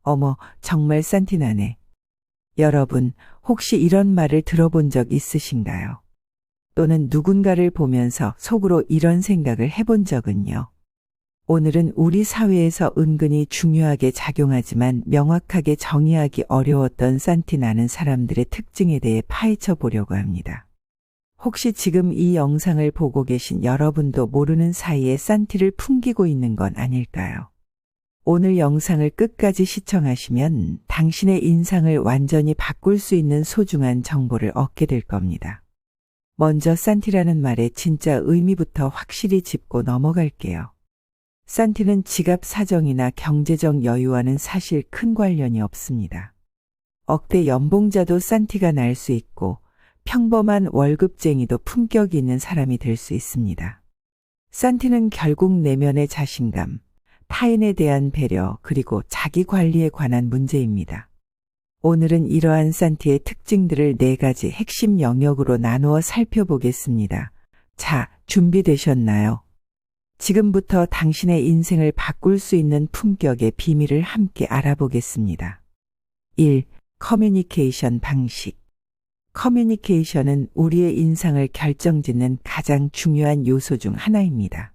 어머, 정말 산티나네. 여러분, 혹시 이런 말을 들어본 적 있으신가요? 또는 누군가를 보면서 속으로 이런 생각을 해본 적은요? 오늘은 우리 사회에서 은근히 중요하게 작용하지만 명확하게 정의하기 어려웠던 산티나는 사람들의 특징에 대해 파헤쳐 보려고 합니다. 혹시 지금 이 영상을 보고 계신 여러분도 모르는 사이에 산티를 풍기고 있는 건 아닐까요? 오늘 영상을 끝까지 시청하시면 당신의 인상을 완전히 바꿀 수 있는 소중한 정보를 얻게 될 겁니다. 먼저 산티라는 말의 진짜 의미부터 확실히 짚고 넘어갈게요. 산티는 지갑 사정이나 경제적 여유와는 사실 큰 관련이 없습니다. 억대 연봉자도 산티가 날 수 있고 평범한 월급쟁이도 품격이 있는 사람이 될 수 있습니다. 산티는 결국 내면의 자신감, 타인에 대한 배려, 그리고 자기 관리에 관한 문제입니다. 오늘은 이러한 산티의 특징들을 4가지 핵심 영역으로 나누어 살펴보겠습니다. 자, 준비되셨나요? 지금부터 당신의 인생을 바꿀 수 있는 품격의 비밀을 함께 알아보겠습니다. 1. 커뮤니케이션 방식. 커뮤니케이션은 우리의 인상을 결정짓는 가장 중요한 요소 중 하나입니다.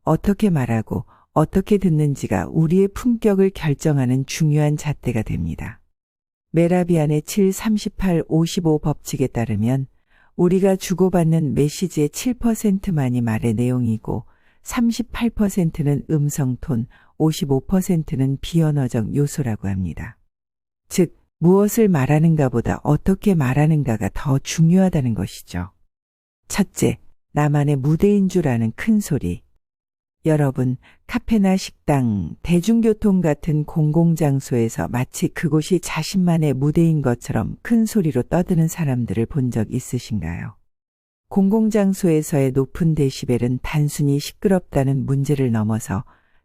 어떻게 말하고 어떻게 듣는지가 우리의 품격을 결정하는 중요한 잣대가 됩니다. 메라비안의 7-38-55 법칙에 따르면 우리가 주고받는 메시지의 7%만이 말의 내용이고 38%는 음성톤, 55%는 비언어적 요소라고 합니다. 즉, 무엇을 말하는가보다 어떻게 말하는가가 더 중요하다는 것이죠. 첫째, 나만의 무대인 줄 아는 큰 소리. 여러분, 카페나 식당, 대중교통 같은 공공장소에서 마치 그곳이 자신만의 무대인 것처럼 큰 소리로 떠드는 사람들을 본 적 있으신가요? 공공장소에서의 높은 데시벨은 단순히 시끄럽다는 문제를 넘어서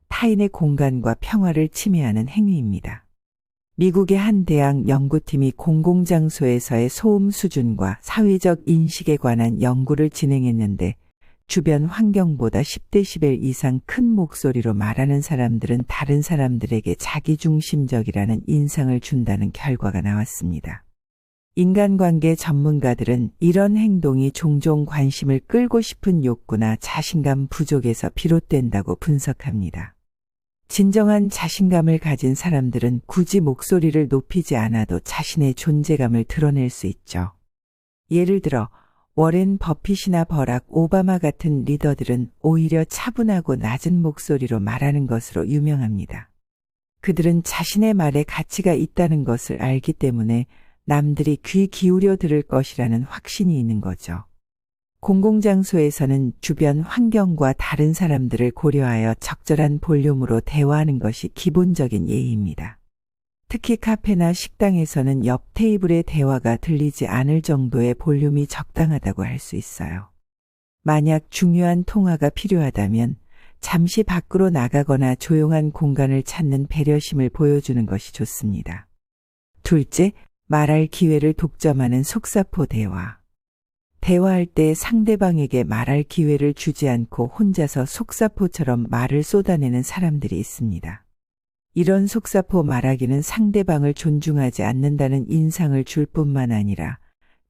타인의 공간과 평화를 침해하는 행위입니다. 미국의 한 대학 연구팀이 공공장소에서의 소음 수준과 사회적 인식에 관한 연구를 진행했는데 주변 환경보다 10데시벨 이상 큰 목소리로 말하는 사람들은 다른 사람들에게 자기중심적이라는 인상을 준다는 결과가 나왔습니다. 인간관계 전문가들은 이런 행동이 종종 관심을 끌고 싶은 욕구나 자신감 부족에서 비롯된다고 분석합니다. 진정한 자신감을 가진 사람들은 굳이 목소리를 높이지 않아도 자신의 존재감을 드러낼 수 있죠. 예를 들어 워렌 버핏이나 버락 오바마 같은 리더들은 오히려 차분하고 낮은 목소리로 말하는 것으로 유명합니다. 그들은 자신의 말에 가치가 있다는 것을 알기 때문에 남들이 귀 기울여 들을 것이라는 확신이 있는 거죠. 공공장소에서는 주변 환경과 다른 사람들을 고려하여 적절한 볼륨으로 대화하는 것이 기본적인 예의입니다. 특히 카페나 식당에서는 옆 테이블의 대화가 들리지 않을 정도의 볼륨이 적당하다고 할 수 있어요. 만약 중요한 통화가 필요하다면 잠시 밖으로 나가거나 조용한 공간을 찾는 배려심을 보여주는 것이 좋습니다. 둘째, 말할 기회를 독점하는 속사포 대화. 대화할 때 상대방에게 말할 기회를 주지 않고 혼자서 속사포처럼 말을 쏟아내는 사람들이 있습니다. 이런 속사포 말하기는 상대방을 존중하지 않는다는 인상을 줄 뿐만 아니라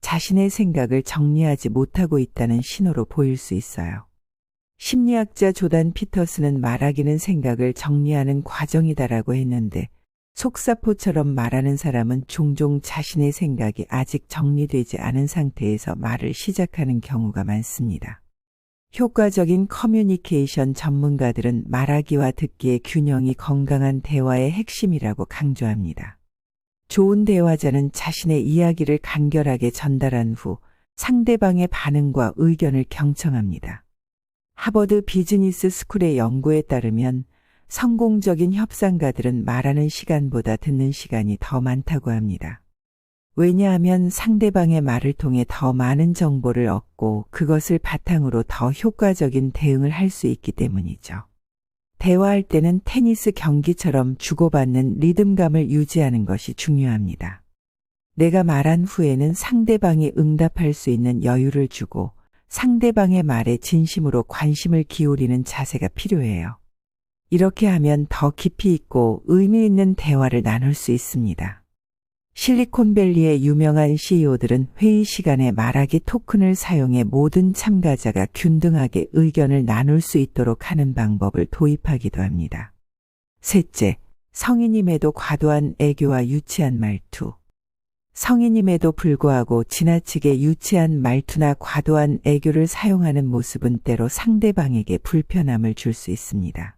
자신의 생각을 정리하지 못하고 있다는 신호로 보일 수 있어요. 심리학자 조단 피터스는 말하기는 생각을 정리하는 과정이다라고 했는데 속사포처럼 말하는 사람은 종종 자신의 생각이 아직 정리되지 않은 상태에서 말을 시작하는 경우가 많습니다. 효과적인 커뮤니케이션 전문가들은 말하기와 듣기의 균형이 건강한 대화의 핵심이라고 강조합니다. 좋은 대화자는 자신의 이야기를 간결하게 전달한 후 상대방의 반응과 의견을 경청합니다. 하버드 비즈니스 스쿨의 연구에 따르면 성공적인 협상가들은 말하는 시간보다 듣는 시간이 더 많다고 합니다. 왜냐하면 상대방의 말을 통해 더 많은 정보를 얻고 그것을 바탕으로 더 효과적인 대응을 할 수 있기 때문이죠. 대화할 때는 테니스 경기처럼 주고받는 리듬감을 유지하는 것이 중요합니다. 내가 말한 후에는 상대방이 응답할 수 있는 여유를 주고 상대방의 말에 진심으로 관심을 기울이는 자세가 필요해요. 이렇게 하면 더 깊이 있고 의미 있는 대화를 나눌 수 있습니다. 실리콘밸리의 유명한 CEO들은 회의 시간에 말하기 토큰을 사용해 모든 참가자가 균등하게 의견을 나눌 수 있도록 하는 방법을 도입하기도 합니다. 셋째, 성인임에도 과도한 애교와 유치한 말투. 성인임에도 불구하고 지나치게 유치한 말투나 과도한 애교를 사용하는 모습은 때로 상대방에게 불편함을 줄 수 있습니다.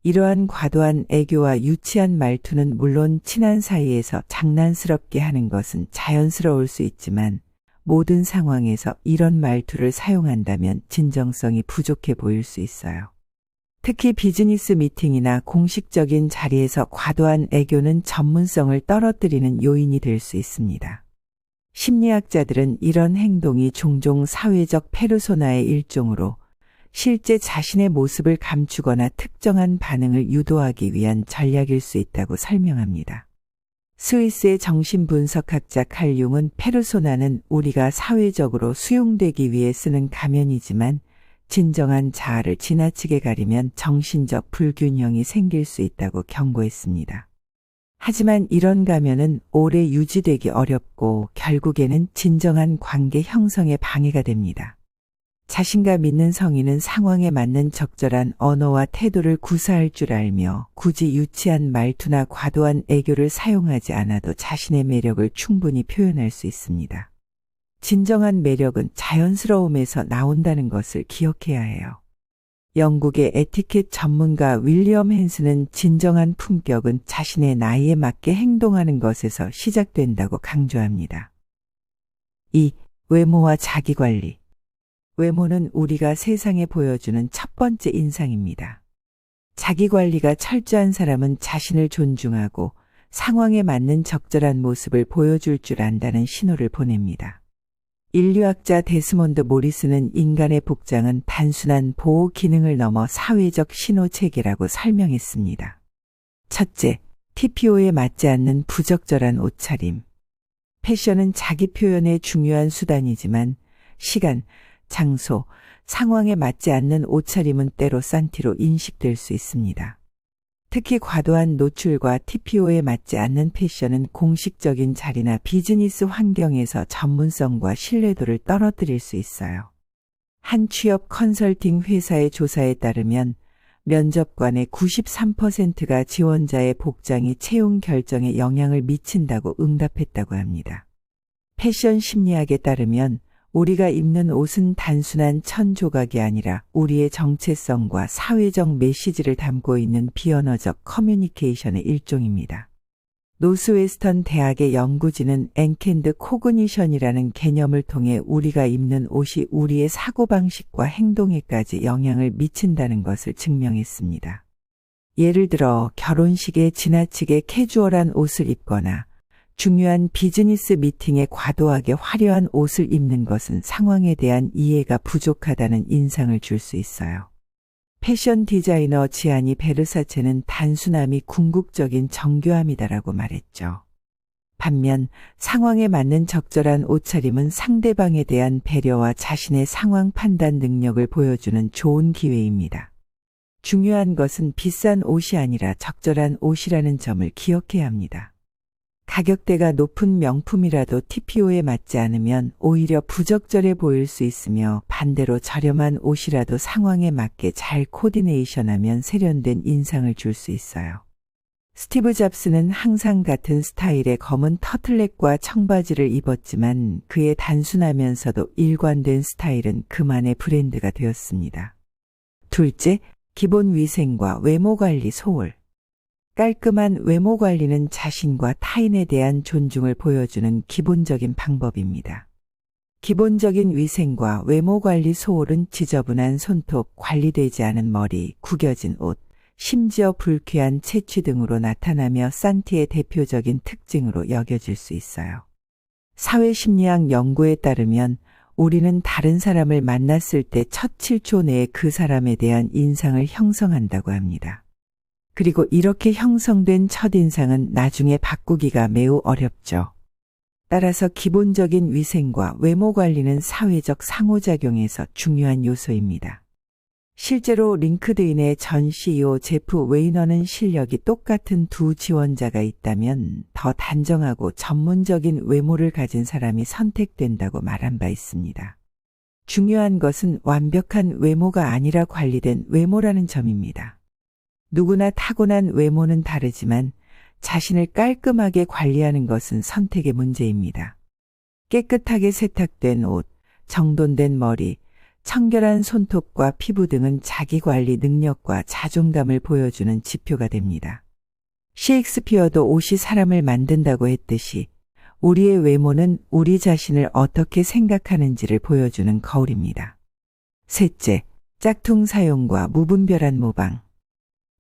이러한 과도한 애교와 유치한 말투는 물론 친한 사이에서 장난스럽게 하는 것은 자연스러울 수 있지만 모든 상황에서 이런 말투를 사용한다면 진정성이 부족해 보일 수 있어요. 특히 비즈니스 미팅이나 공식적인 자리에서 과도한 애교는 전문성을 떨어뜨리는 요인이 될 수 있습니다. 심리학자들은 이런 행동이 종종 사회적 페르소나의 일종으로 실제 자신의 모습을 감추거나 특정한 반응을 유도하기 위한 전략일 수 있다고 설명합니다. 스위스의 정신분석학자 칼 융은 페르소나는 우리가 사회적으로 수용되기 위해 쓰는 가면이지만 진정한 자아를 지나치게 가리면 정신적 불균형이 생길 수 있다고 경고했습니다. 하지만 이런 가면은 오래 유지되기 어렵고 결국에는 진정한 관계 형성에 방해가 됩니다. 자신감 있는 성인은 상황에 맞는 적절한 언어와 태도를 구사할 줄 알며 굳이 유치한 말투나 과도한 애교를 사용하지 않아도 자신의 매력을 충분히 표현할 수 있습니다. 진정한 매력은 자연스러움에서 나온다는 것을 기억해야 해요. 영국의 에티켓 전문가 윌리엄 헨스는 진정한 품격은 자신의 나이에 맞게 행동하는 것에서 시작된다고 강조합니다. 2. 외모와 자기관리. 외모는 우리가 세상에 보여주는 첫 번째 인상입니다. 자기관리가 철저한 사람은 자신을 존중하고 상황에 맞는 적절한 모습을 보여줄 줄 안다는 신호를 보냅니다. 인류학자 데스몬드 모리스는 인간의 복장은 단순한 보호 기능을 넘어 사회적 신호 체계라고 설명했습니다. 첫째, TPO에 맞지 않는 부적절한 옷차림. 패션은 자기 표현의 중요한 수단이지만 시간, 장소, 상황에 맞지 않는 옷차림은 때로 싼티로 인식될 수 있습니다. 특히 과도한 노출과 TPO에 맞지 않는 패션은 공식적인 자리나 비즈니스 환경에서 전문성과 신뢰도를 떨어뜨릴 수 있어요. 한 취업 컨설팅 회사의 조사에 따르면 면접관의 93%가 지원자의 복장이 채용 결정에 영향을 미친다고 응답했다고 합니다. 패션 심리학에 따르면 우리가 입는 옷은 단순한 천 조각이 아니라 우리의 정체성과 사회적 메시지를 담고 있는 비언어적 커뮤니케이션의 일종입니다. 노스웨스턴 대학의 연구진은 엔캔드 코그니션이라는 개념을 통해 우리가 입는 옷이 우리의 사고방식과 행동에까지 영향을 미친다는 것을 증명했습니다. 예를 들어 결혼식에 지나치게 캐주얼한 옷을 입거나 중요한 비즈니스 미팅에 과도하게 화려한 옷을 입는 것은 상황에 대한 이해가 부족하다는 인상을 줄 수 있어요. 패션 디자이너 지아니 베르사체는 단순함이 궁극적인 정교함이다라고 말했죠. 반면 상황에 맞는 적절한 옷차림은 상대방에 대한 배려와 자신의 상황 판단 능력을 보여주는 좋은 기회입니다. 중요한 것은 비싼 옷이 아니라 적절한 옷이라는 점을 기억해야 합니다. 가격대가 높은 명품이라도 TPO에 맞지 않으면 오히려 부적절해 보일 수 있으며 반대로 저렴한 옷이라도 상황에 맞게 잘 코디네이션하면 세련된 인상을 줄 수 있어요. 스티브 잡스는 항상 같은 스타일의 검은 터틀넥과 청바지를 입었지만 그의 단순하면서도 일관된 스타일은 그만의 브랜드가 되었습니다. 둘째, 기본 위생과 외모 관리 소홀. 깔끔한 외모 관리는 자신과 타인에 대한 존중을 보여주는 기본적인 방법입니다. 기본적인 위생과 외모 관리 소홀은 지저분한 손톱, 관리되지 않은 머리, 구겨진 옷, 심지어 불쾌한 체취 등으로 나타나며 싼티의 대표적인 특징으로 여겨질 수 있어요. 사회심리학 연구에 따르면 우리는 다른 사람을 만났을 때 첫 7초 내에 그 사람에 대한 인상을 형성한다고 합니다. 그리고 이렇게 형성된 첫인상은 나중에 바꾸기가 매우 어렵죠. 따라서 기본적인 위생과 외모 관리는 사회적 상호작용에서 중요한 요소입니다. 실제로 링크드인의 전 CEO 제프 웨이너는 실력이 똑같은 두 지원자가 있다면 더 단정하고 전문적인 외모를 가진 사람이 선택된다고 말한 바 있습니다. 중요한 것은 완벽한 외모가 아니라 관리된 외모라는 점입니다. 누구나 타고난 외모는 다르지만 자신을 깔끔하게 관리하는 것은 선택의 문제입니다. 깨끗하게 세탁된 옷, 정돈된 머리, 청결한 손톱과 피부 등은 자기관리 능력과 자존감을 보여주는 지표가 됩니다. 셰익스피어도 옷이 사람을 만든다고 했듯이 우리의 외모는 우리 자신을 어떻게 생각하는지를 보여주는 거울입니다. 셋째, 짝퉁 사용과 무분별한 모방.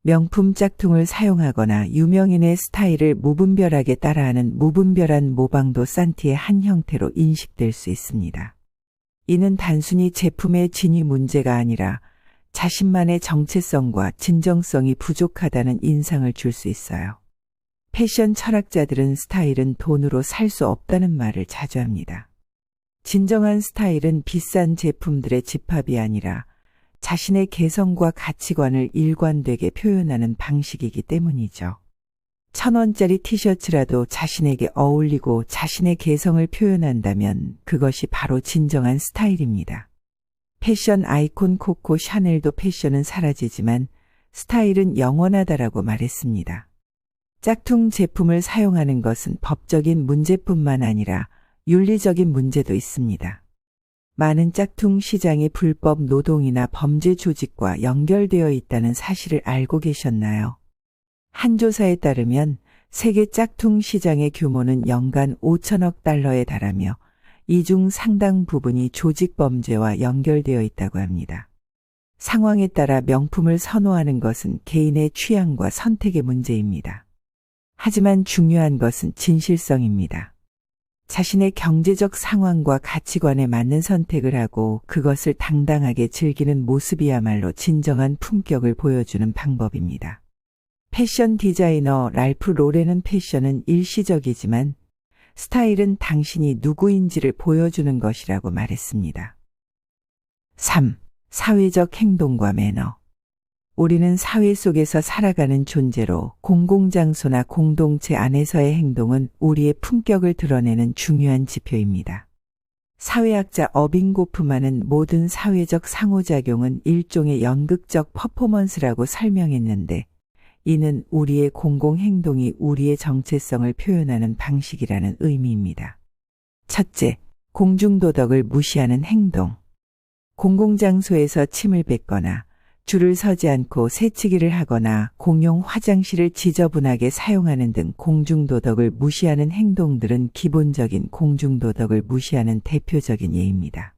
명품 짝퉁을 사용하거나 유명인의 스타일을 무분별하게 따라하는 무분별한 모방도 산티의 한 형태로 인식될 수 있습니다. 이는 단순히 제품의 진위 문제가 아니라 자신만의 정체성과 진정성이 부족하다는 인상을 줄 수 있어요. 패션 철학자들은 스타일은 돈으로 살 수 없다는 말을 자주 합니다. 진정한 스타일은 비싼 제품들의 집합이 아니라 자신의 개성과 가치관을 일관되게 표현하는 방식이기 때문이죠. 1,000원짜리 티셔츠라도 자신에게 어울리고 자신의 개성을 표현한다면 그것이 바로 진정한 스타일입니다. 패션 아이콘 코코 샤넬도 패션은 사라지지만 스타일은 영원하다라고 말했습니다. 짝퉁 제품을 사용하는 것은 법적인 문제뿐만 아니라 윤리적인 문제도 있습니다. 많은 짝퉁 시장이 불법 노동이나 범죄 조직과 연결되어 있다는 사실을 알고 계셨나요? 한 조사에 따르면 세계 짝퉁 시장의 규모는 연간 5천억 달러에 달하며 이 중 상당 부분이 조직 범죄와 연결되어 있다고 합니다. 상황에 따라 명품을 선호하는 것은 개인의 취향과 선택의 문제입니다. 하지만 중요한 것은 진실성입니다. 자신의 경제적 상황과 가치관에 맞는 선택을 하고 그것을 당당하게 즐기는 모습이야말로 진정한 품격을 보여주는 방법입니다. 패션 디자이너 랄프 로렌은 패션은 일시적이지만 스타일은 당신이 누구인지를 보여주는 것이라고 말했습니다. 3. 사회적 행동과 매너. 우리는 사회 속에서 살아가는 존재로 공공장소나 공동체 안에서의 행동은 우리의 품격을 드러내는 중요한 지표입니다. 사회학자 어빙 고프만은 모든 사회적 상호작용은 일종의 연극적 퍼포먼스라고 설명했는데 이는 우리의 공공행동이 우리의 정체성을 표현하는 방식이라는 의미입니다. 첫째, 공중도덕을 무시하는 행동. 공공장소에서 침을 뱉거나 줄을 서지 않고 새치기를 하거나 공용 화장실을 지저분하게 사용하는 등 공중도덕을 무시하는 행동들은 기본적인 공중도덕을 무시하는 대표적인 예입니다.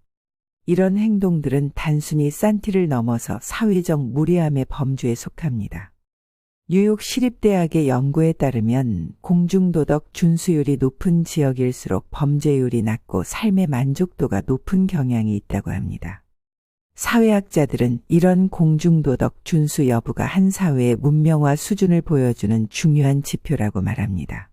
이런 행동들은 단순히 산티를 넘어서 사회적 무례함의 범주에 속합니다. 뉴욕 시립대학의 연구에 따르면 공중도덕 준수율이 높은 지역일수록 범죄율이 낮고 삶의 만족도가 높은 경향이 있다고 합니다. 사회학자들은 이런 공중도덕 준수 여부가 한 사회의 문명화 수준을 보여주는 중요한 지표라고 말합니다.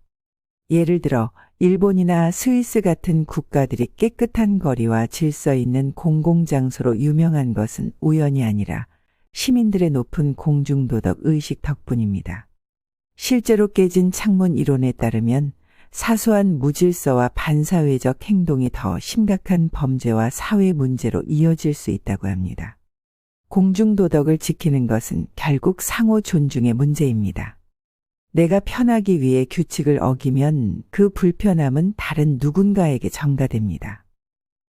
예를 들어 일본이나 스위스 같은 국가들이 깨끗한 거리와 질서 있는 공공장소로 유명한 것은 우연이 아니라 시민들의 높은 공중도덕 의식 덕분입니다. 실제로 깨진 창문 이론에 따르면 사소한 무질서와 반사회적 행동이 더 심각한 범죄와 사회 문제로 이어질 수 있다고 합니다. 공중도덕을 지키는 것은 결국 상호 존중의 문제입니다. 내가 편하기 위해 규칙을 어기면 그 불편함은 다른 누군가에게 전가됩니다.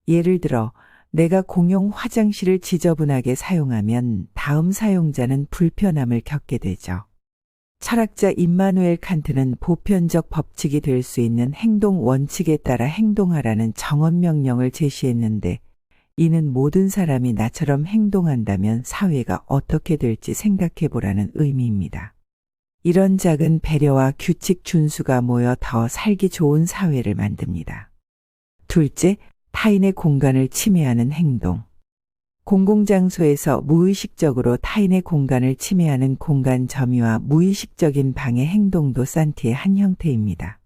예를 들어 내가 공용 화장실을 지저분하게 사용하면 다음 사용자는 불편함을 겪게 되죠. 철학자 임마누엘 칸트는 보편적 법칙이 될 수 있는 행동 원칙에 따라 행동하라는 정언명령을 제시했는데 이는 모든 사람이 나처럼 행동한다면 사회가 어떻게 될지 생각해 보라는 의미입니다. 이런 작은 배려와 규칙 준수가 모여 더 살기 좋은 사회를 만듭니다. 둘째, 타인의 공간을 침해하는 행동. 공공장소에서 무의식적으로 타인의 공간을 침해하는 공간 점유와 무의식적인 방해 행동도 산티의 한 형태입니다.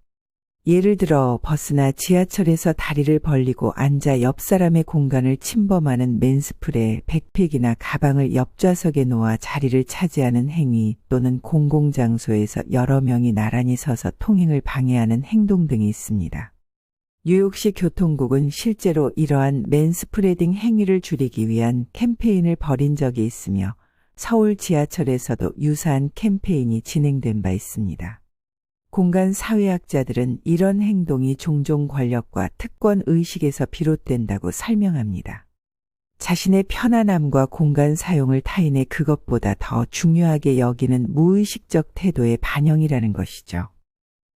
예를 들어 버스나 지하철에서 다리를 벌리고 앉아 옆 사람의 공간을 침범하는 맨스프레, 백팩이나 가방을 옆좌석에 놓아 자리를 차지하는 행위 또는 공공장소에서 여러 명이 나란히 서서 통행을 방해하는 행동 등이 있습니다. 뉴욕시 교통국은 실제로 이러한 맨스프레딩 행위를 줄이기 위한 캠페인을 벌인 적이 있으며 서울 지하철에서도 유사한 캠페인이 진행된 바 있습니다. 공간 사회학자들은 이런 행동이 종종 권력과 특권 의식에서 비롯된다고 설명합니다. 자신의 편안함과 공간 사용을 타인의 그것보다 더 중요하게 여기는 무의식적 태도의 반영이라는 것이죠.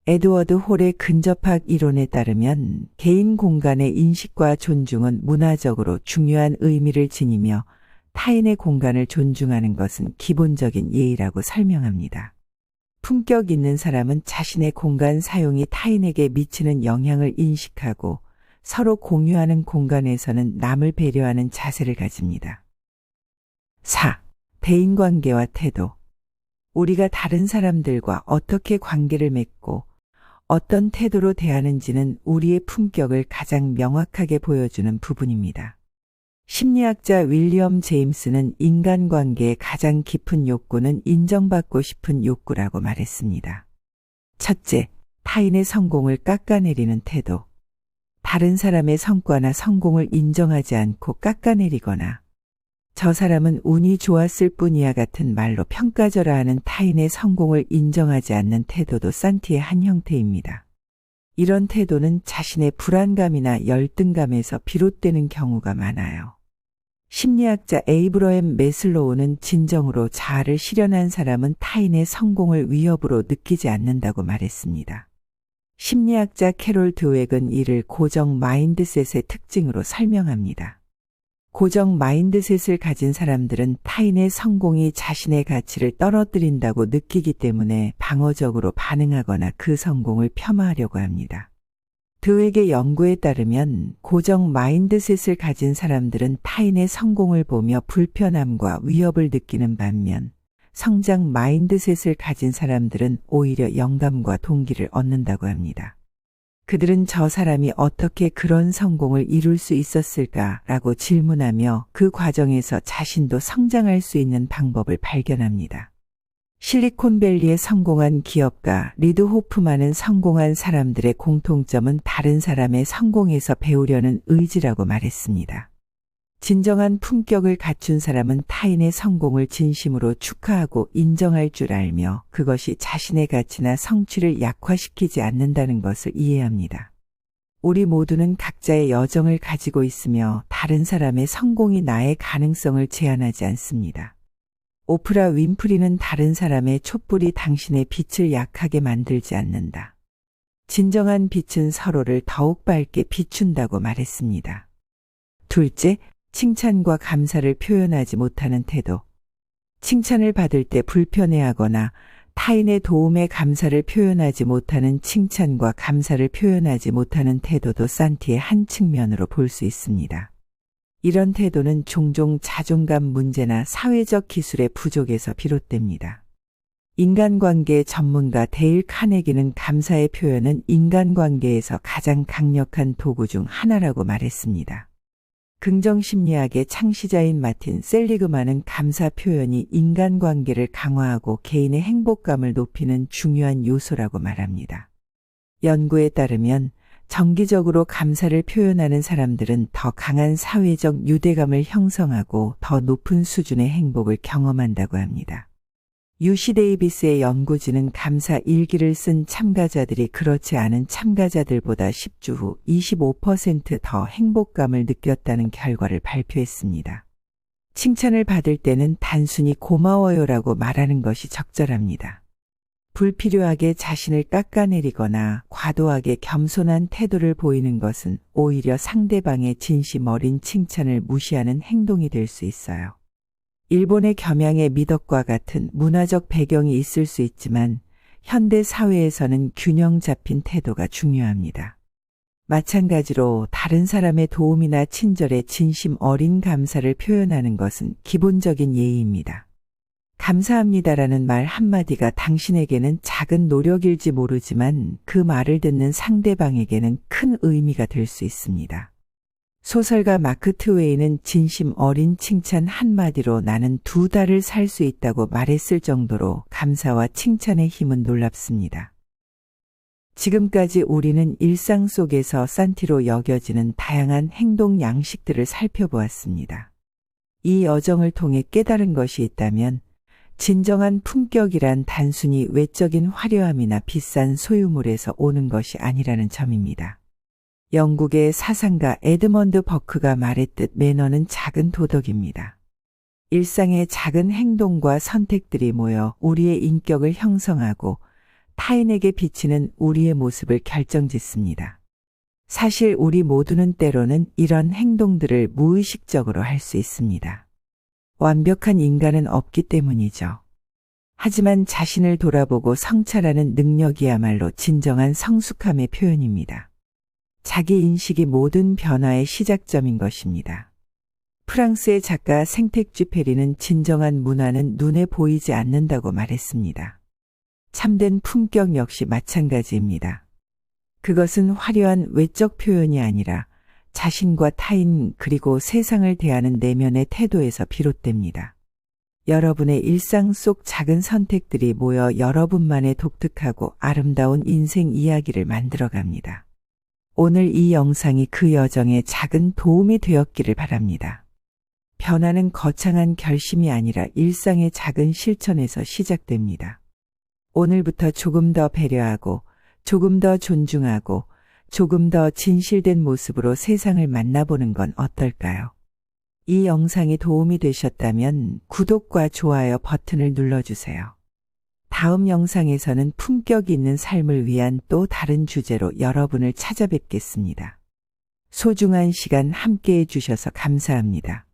에드워드 홀의 근접학 이론에 따르면 개인 공간의 인식과 존중은 문화적으로 중요한 의미를 지니며 타인의 공간을 존중하는 것은 기본적인 예의라고 설명합니다. 품격 있는 사람은 자신의 공간 사용이 타인에게 미치는 영향을 인식하고 서로 공유하는 공간에서는 남을 배려하는 자세를 가집니다. 4. 대인관계와 태도. 우리가 다른 사람들과 어떻게 관계를 맺고 어떤 태도로 대하는지는 우리의 품격을 가장 명확하게 보여주는 부분입니다. 심리학자 윌리엄 제임스는 인간관계의 가장 깊은 욕구는 인정받고 싶은 욕구라고 말했습니다. 첫째, 타인의 성공을 깎아내리는 태도. 다른 사람의 성과나 성공을 인정하지 않고 깎아내리거나 저 사람은 운이 좋았을 뿐이야 같은 말로 평가절하하는 타인의 성공을 인정하지 않는 태도도 산티의 한 형태입니다. 이런 태도는 자신의 불안감이나 열등감에서 비롯되는 경우가 많아요. 심리학자 에이브러햄 매슬로우는 진정으로 자아를 실현한 사람은 타인의 성공을 위협으로 느끼지 않는다고 말했습니다. 심리학자 캐롤 드웩은 이를 고정 마인드셋의 특징으로 설명합니다. 고정 마인드셋을 가진 사람들은 타인의 성공이 자신의 가치를 떨어뜨린다고 느끼기 때문에 방어적으로 반응하거나 그 성공을 폄하하려고 합니다. 드웩의 연구에 따르면 고정 마인드셋을 가진 사람들은 타인의 성공을 보며 불편함과 위협을 느끼는 반면 성장 마인드셋을 가진 사람들은 오히려 영감과 동기를 얻는다고 합니다. 그들은 저 사람이 어떻게 그런 성공을 이룰 수 있었을까라고 질문하며 그 과정에서 자신도 성장할 수 있는 방법을 발견합니다. 실리콘밸리의 성공한 기업가 리드 호프만은 성공한 사람들의 공통점은 다른 사람의 성공에서 배우려는 의지라고 말했습니다. 진정한 품격을 갖춘 사람은 타인의 성공을 진심으로 축하하고 인정할 줄 알며 그것이 자신의 가치나 성취를 약화시키지 않는다는 것을 이해합니다. 우리 모두는 각자의 여정을 가지고 있으며 다른 사람의 성공이 나의 가능성을 제한하지 않습니다. 오프라 윈프리는 다른 사람의 촛불이 당신의 빛을 약하게 만들지 않는다. 진정한 빛은 서로를 더욱 밝게 비춘다고 말했습니다. 둘째, 칭찬과 감사를 표현하지 못하는 태도. 칭찬을 받을 때 불편해하거나 타인의 도움에 감사를 표현하지 못하는 칭찬과 감사를 표현하지 못하는 태도도 산티의 한 측면으로 볼 수 있습니다. 이런 태도는 종종 자존감 문제나 사회적 기술의 부족에서 비롯됩니다. 인간관계 전문가 데일 카네기는 감사의 표현은 인간관계에서 가장 강력한 도구 중 하나라고 말했습니다. 긍정심리학의 창시자인 마틴 셀리그만은 감사 표현이 인간관계를 강화하고 개인의 행복감을 높이는 중요한 요소라고 말합니다. 연구에 따르면 정기적으로 감사를 표현하는 사람들은 더 강한 사회적 유대감을 형성하고 더 높은 수준의 행복을 경험한다고 합니다. 유시 데이비스의 연구진은 감사 일기를 쓴 참가자들이 그렇지 않은 참가자들보다 10주 후 25% 더 행복감을 느꼈다는 결과를 발표했습니다. 칭찬을 받을 때는 단순히 고마워요라고 말하는 것이 적절합니다. 불필요하게 자신을 깎아내리거나 과도하게 겸손한 태도를 보이는 것은 오히려 상대방의 진심 어린 칭찬을 무시하는 행동이 될 수 있어요. 일본의 겸양의 미덕과 같은 문화적 배경이 있을 수 있지만 현대 사회에서는 균형 잡힌 태도가 중요합니다. 마찬가지로 다른 사람의 도움이나 친절에 진심 어린 감사를 표현하는 것은 기본적인 예의입니다. 감사합니다라는 말 한마디가 당신에게는 작은 노력일지 모르지만 그 말을 듣는 상대방에게는 큰 의미가 될 수 있습니다. 소설가 마크 트웨이는 진심 어린 칭찬 한마디로 나는 2달을 살 수 있다고 말했을 정도로 감사와 칭찬의 힘은 놀랍습니다. 지금까지 우리는 일상 속에서 산티로 여겨지는 다양한 행동 양식들을 살펴보았습니다. 이 여정을 통해 깨달은 것이 있다면 진정한 품격이란 단순히 외적인 화려함이나 비싼 소유물에서 오는 것이 아니라는 점입니다. 영국의 사상가 에드먼드 버크가 말했듯 매너는 작은 도덕입니다. 일상의 작은 행동과 선택들이 모여 우리의 인격을 형성하고 타인에게 비치는 우리의 모습을 결정짓습니다. 사실 우리 모두는 때로는 이런 행동들을 무의식적으로 할 수 있습니다. 완벽한 인간은 없기 때문이죠. 하지만 자신을 돌아보고 성찰하는 능력이야말로 진정한 성숙함의 표현입니다. 자기 인식이 모든 변화의 시작점인 것입니다. 프랑스의 작가 생텍쥐페리는 진정한 문화는 눈에 보이지 않는다고 말했습니다. 참된 품격 역시 마찬가지입니다. 그것은 화려한 외적 표현이 아니라 자신과 타인 그리고 세상을 대하는 내면의 태도에서 비롯됩니다. 여러분의 일상 속 작은 선택들이 모여 여러분만의 독특하고 아름다운 인생 이야기를 만들어갑니다. 오늘 이 영상이 그 여정에 작은 도움이 되었기를 바랍니다. 변화는 거창한 결심이 아니라 일상의 작은 실천에서 시작됩니다. 오늘부터 조금 더 배려하고 조금 더 존중하고 조금 더 진실된 모습으로 세상을 만나보는 건 어떨까요? 이 영상이 도움이 되셨다면 구독과 좋아요 버튼을 눌러주세요. 다음 영상에서는 품격 있는 삶을 위한 또 다른 주제로 여러분을 찾아뵙겠습니다. 소중한 시간 함께해 주셔서 감사합니다.